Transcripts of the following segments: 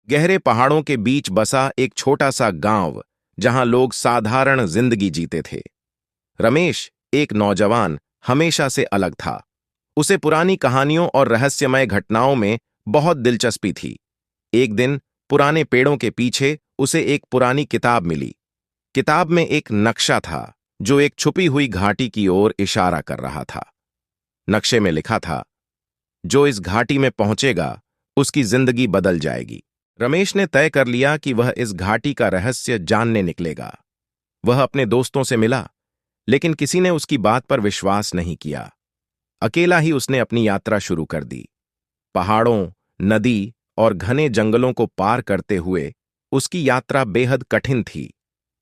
गहरे पहाड़ों के बीच बसा एक छोटा सा गांव, जहां लोग साधारण जिंदगी जीते थे। रमेश, एक नौजवान, हमेशा से अलग था। उसे पुरानी कहानियों और रहस्यमय घटनाओं में बहुत दिलचस्पी थी। एक दिन पुराने पेड़ों के पीछे उसे एक पुरानी किताब मिली। किताब में एक नक्शा था जो एक छुपी हुई घाटी की ओर इशारा कर रहा था। नक्शे में लिखा था, जो इस घाटी में पहुंचेगा उसकी जिंदगी बदल जाएगी। रमेश ने तय कर लिया कि वह इस घाटी का रहस्य जानने निकलेगा। वह अपने दोस्तों से मिला, लेकिन किसी ने उसकी बात पर विश्वास नहीं किया। अकेला ही उसने अपनी यात्रा शुरू कर दी। पहाड़ों, नदी और घने जंगलों को पार करते हुए उसकी यात्रा बेहद कठिन थी,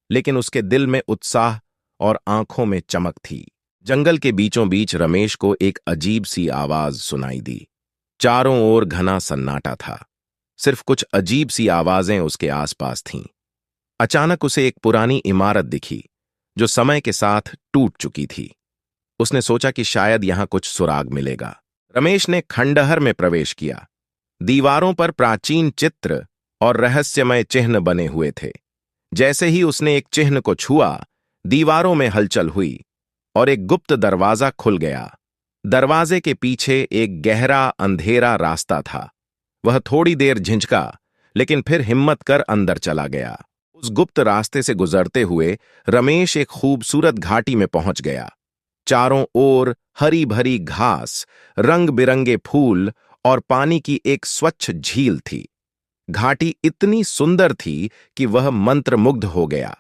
लेकिन उसके दिल में उत्साह और आंखों में चमक थी। जंगल के बीचों बीच रमेश को एक अजीब सी आवाज सुनाई दी। चारों ओर घना सन्नाटा था। सिर्फ कुछ अजीब सी आवाजें उसके आसपास थीं। अचानक उसे एक पुरानी इमारत दिखी जो समय के साथ टूट चुकी थी। उसने सोचा कि शायद यहां कुछ सुराग मिलेगा। रमेश ने खंडहर में प्रवेश किया। दीवारों पर प्राचीन चित्र और रहस्यमय चिन्ह बने हुए थे। जैसे ही उसने एक चिन्ह को छुआ, दीवारों में हलचल हुई और एक गुप्त दरवाजा खुल गया। दरवाजे के पीछे एक गहरा अंधेरा रास्ता था। वह थोड़ी देर झिझका, लेकिन फिर हिम्मत कर अंदर चला गया। उस गुप्त रास्ते से गुजरते हुए रमेश एक खूबसूरत घाटी में पहुंच गया। चारों ओर हरी भरी घास, रंग बिरंगे फूल और पानी की एक स्वच्छ झील थी। घाटी इतनी सुंदर थी कि वह मंत्रमुग्ध हो गया।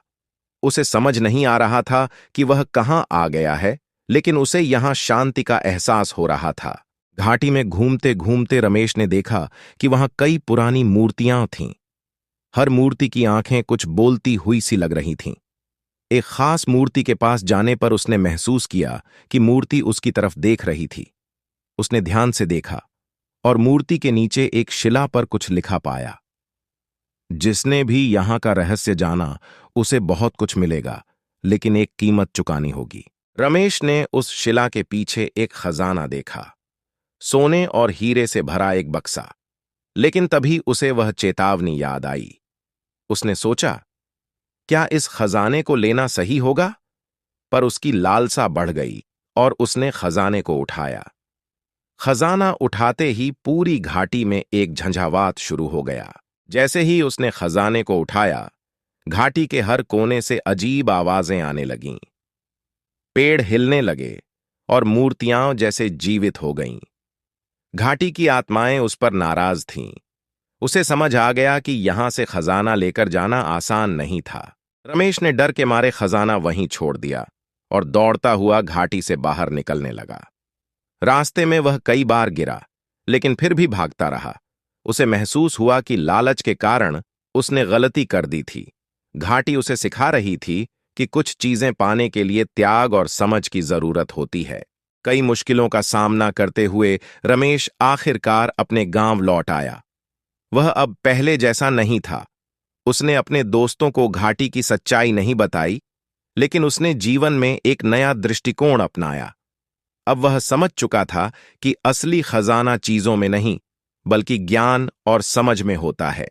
उसे समझ नहीं आ रहा था कि वह कहां आ गया है, लेकिन उसे यहां शांति का एहसास हो रहा था। घाटी में घूमते घूमते रमेश ने देखा कि वहां कई पुरानी मूर्तियां थीं। हर मूर्ति की आंखें कुछ बोलती हुई सी लग रही थीं। एक खास मूर्ति के पास जाने पर उसने महसूस किया कि मूर्ति उसकी तरफ देख रही थी। उसने ध्यान से देखा और मूर्ति के नीचे एक शिला पर कुछ लिखा पाया। जिसने भी यहां का रहस्य जाना, उसे बहुत कुछ मिलेगा, लेकिन एक कीमत चुकानी होगी। रमेश ने उस शिला के पीछे एक खजाना देखा, सोने और हीरे से भरा एक बक्सा। लेकिन तभी उसे वह चेतावनी याद आई। उसने सोचा, क्या इस खजाने को लेना सही होगा? पर उसकी लालसा बढ़ गई और उसने खजाने को उठाया। खजाना उठाते ही पूरी घाटी में एक झंझावात शुरू हो गया। जैसे ही उसने खजाने को उठाया, घाटी के हर कोने से अजीब आवाजें आने लगीं। पेड़ हिलने लगे और मूर्तियां जैसे जीवित हो गईं। घाटी की आत्माएं उस पर नाराज थीं। उसे समझ आ गया कि यहां से खजाना लेकर जाना आसान नहीं था। रमेश ने डर के मारे खजाना वहीं छोड़ दिया और दौड़ता हुआ घाटी से बाहर निकलने लगा। रास्ते में वह कई बार गिरा, लेकिन फिर भी भागता रहा। उसे महसूस हुआ कि लालच के कारण उसने गलती कर दी थी। घाटी उसे सिखा रही थी कि कुछ चीजें पाने के लिए त्याग और समझ की जरूरत होती है। कई मुश्किलों का सामना करते हुए रमेश आखिरकार अपने गांव लौट आया। वह अब पहले जैसा नहीं था। उसने अपने दोस्तों को घाटी की सच्चाई नहीं बताई, लेकिन उसने जीवन में एक नया दृष्टिकोण अपनाया। अब वह समझ चुका था कि असली खजाना चीजों में नहीं, बल्कि ज्ञान और समझ में होता है।